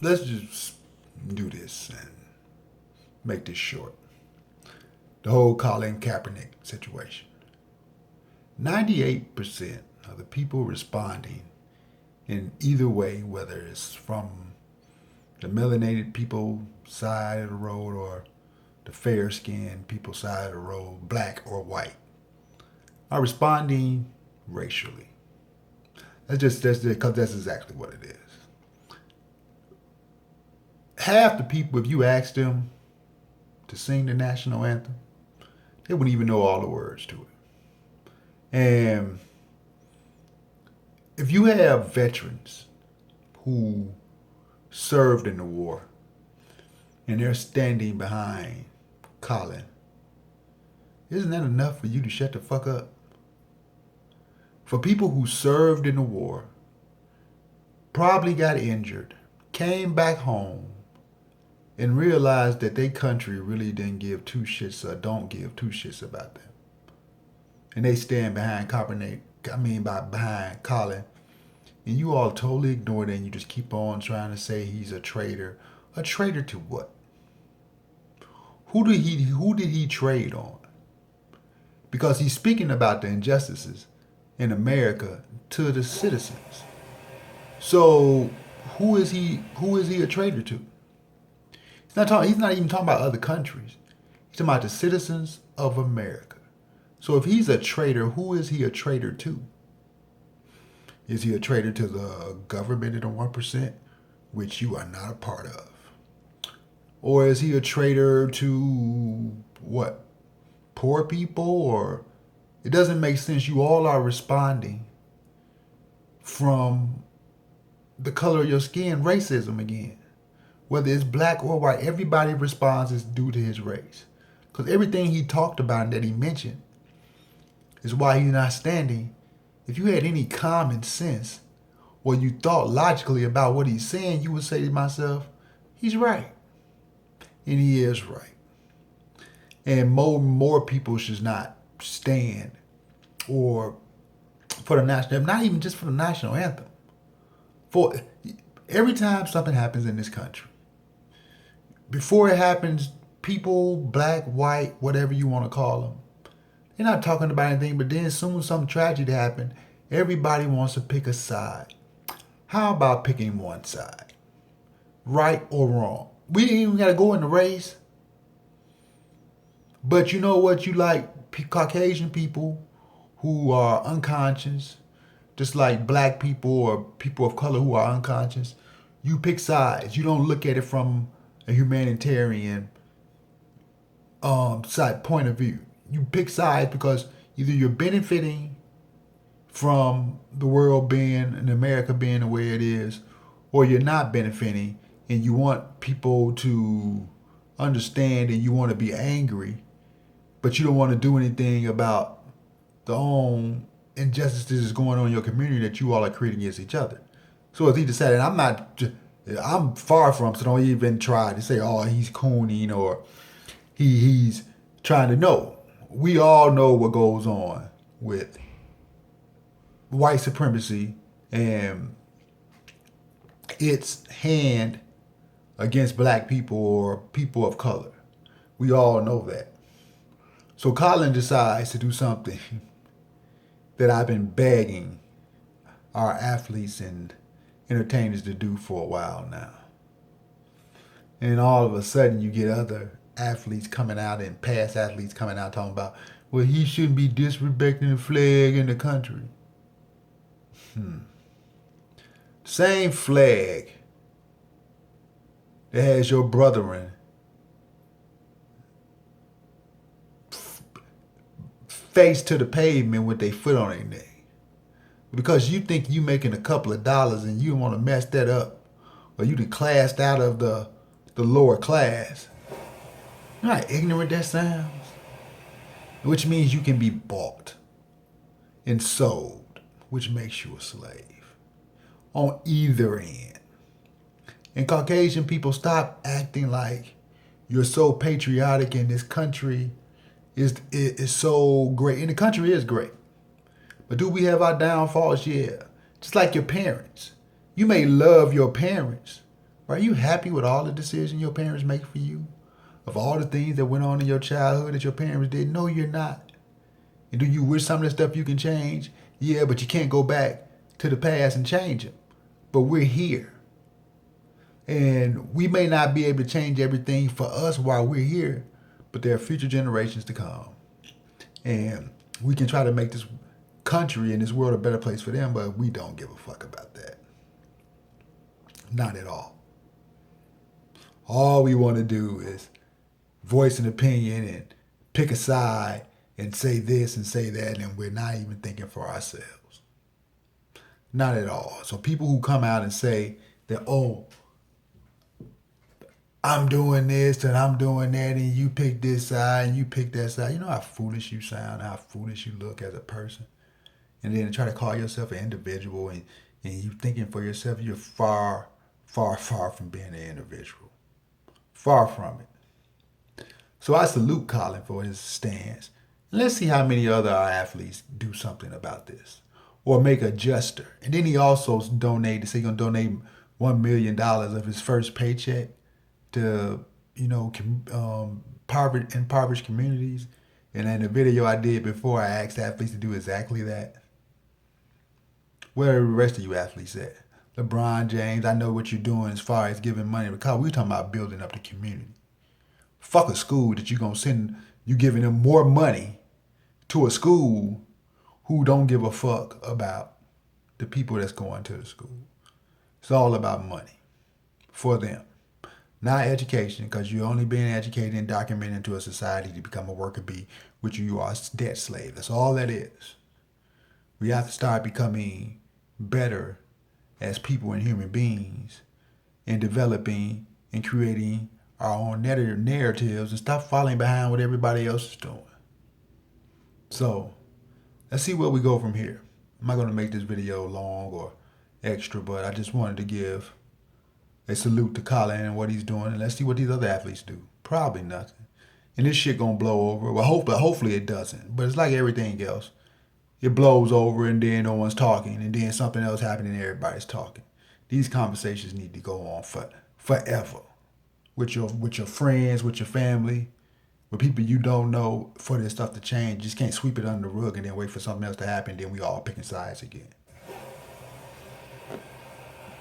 let's just do this and make this short. The whole Colin Kaepernick situation. 98% of the people responding in either way, whether it's from the melanated people side of the road or the fair skinned people side of the road, black or white, are responding racially. That's because that's exactly what it is. Half the people, if you ask them to sing the national anthem, they wouldn't even know all the words to it. And if you have veterans who served in the war and they're standing behind Colin, isn't that enough for you to shut the fuck up? For people who served in the war, probably got injured, came back home, and realized that their country really didn't give two shits or don't give two shits about them. And they stand behind behind Colin, and you all totally ignore it and you just keep on trying to say he's a traitor. A traitor to what? Who did he trade on? Because he's speaking about the injustices in America to the citizens. So who is he a traitor to? He's not even talking about other countries. He's talking about the citizens of America. So if he's a traitor, who is he a traitor to? Is he a traitor to the government of the 1%, which you are not a part of? Or is he a traitor to what? Poor people? Or it doesn't make sense. You all are responding from the color of your skin, racism again. Whether it's black or white, everybody responds is due to his race. Because everything he talked about and that he mentioned is why he's not standing. If you had any common sense or you thought logically about what he's saying, you would say to myself, he's right. And he is right. And more people should not stand or for the national anthem, not even just for the national anthem. For every time something happens in this country, before it happens, people, black, white, whatever you want to call them, they're not talking about anything, but then as soon as some tragedy happens, everybody wants to pick a side. How about picking one side? Right or wrong? We ain't even got to go in the race. But you know what? You like Caucasian people who are unconscious, just like black people or people of color who are unconscious. You pick sides. You don't look at it from a humanitarian side point of view. You pick sides because either you're benefiting from the world being and America being the way it is, or you're not benefiting and you want people to understand and you want to be angry, but you don't want to do anything about the own injustices that's going on in your community that you all are creating against each other. So it's either said, and I'm far from, so don't even try to say, oh, he's cooning or he's trying to know. We all know what goes on with white supremacy and its hand against black people or people of color. We all know that. So Colin decides to do something that I've been begging our athletes and entertainers to do for a while now. And all of a sudden you get other athletes coming out and past athletes coming out talking about, well, he shouldn't be disrespecting the flag in the country. Same flag that has your brethren face to the pavement with their foot on their neck. Because you think you making a couple of dollars and you want to mess that up, or you done classed out of the lower class. You know how ignorant that sounds? Which means you can be bought and sold, which makes you a slave on either end. And Caucasian people, stop acting like you're so patriotic and this country is so great. And the country is great. But do we have our downfalls? Yeah. Just like your parents. You may love your parents, Are you happy with all the decisions your parents make for you? Of all the things that went on in your childhood that your parents did? No, you're not. And do you wish some of the stuff you can change? Yeah, but you can't go back to the past and change it. But we're here. And we may not be able to change everything for us while we're here, but there are future generations to come. And we can try to make this country and this world a better place for them, but we don't give a fuck about that. Not at all. All we want to do is voice an opinion and pick a side and say this and say that, and we're not even thinking for ourselves. Not at all. So people who come out and say that, oh, I'm doing this and I'm doing that, and you pick this side and you pick that side. You know how foolish you sound, how foolish you look as a person. And then to try to call yourself an individual and you thinking for yourself, you're far, far, far from being an individual. Far from it. So I salute Colin for his stance. Let's see how many other athletes do something about this or make a gesture. And then he also donated, say he's going to donate $1 million of his first paycheck to, impoverished communities. And in the video I did before, I asked athletes to do exactly that. Where are the rest of you athletes at? LeBron James, I know what you're doing as far as giving money to college. We're talking about building up the community. Fuck a school that you're going to send, you giving them more money to a school who don't give a fuck about the people that's going to the school. It's all about money for them. Not education, because you're only being educated and documented into a society to become a worker bee, which you are a debt slave. That's all that is. We have to start becoming better as people and human beings and developing and creating our own narratives and stop falling behind what everybody else is doing. So let's see where we go from here. I'm not going to make this video long or extra, but I just wanted to give a salute to Colin and what he's doing, and let's see what these other athletes do. Probably nothing. And this shit gonna blow over. Well, hopefully it doesn't. But it's like everything else. It blows over and then no one's talking, and then something else happening and everybody's talking. These conversations need to go on forever. With your friends, with your family, with people you don't know, for this stuff to change. You just can't sweep it under the rug and then wait for something else to happen, then we all picking sides again.